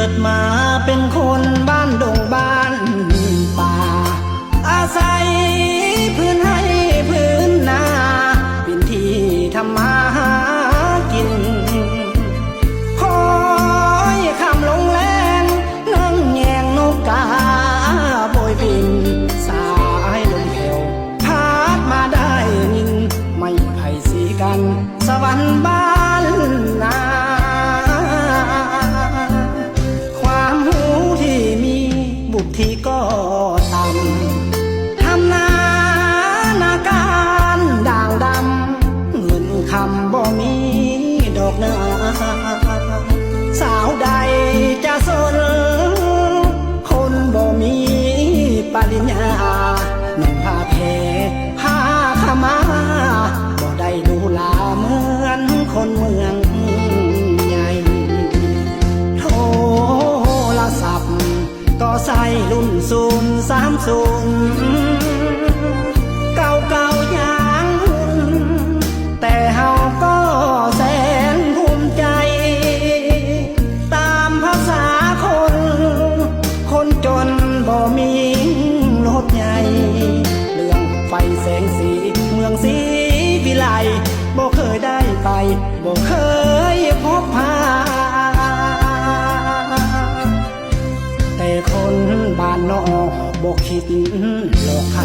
ดมาเป็นคนบ้านดงบ้านป่าอาศัยพื้นให้พื้นนาเป็นที่ทำมาหากินคอยคำลงแรงนั่งแยงนกกาโบยบินสายลมแผ่วพัดมาได้ยินไม่ไผ่สีกันสวรรค์บ้านนาความหูที่มีบุตรที่ก็ต่ำทำนาการด่างดำเงินคำบ่มีดอกนาสาวใดจะสนคนบ่มีปริญญาหนุ่มผ้าเพผ้าขมาบ่ได้ดูลาเหมือนคนเมืองใหญ่โทรศัพท์ก็ใส่รุ่น030เก่าอย่างหุ่นแต่เฮาก็แสนภูมิใจตามภาษาคนจนบ่มีรถใหญ่เรื่องไฟแสงสีเมืองศรีวิไลบ่เคยได้ไปบ่เคยพบพาแต่คนบ้านนอกบ่คิดหลอกใคร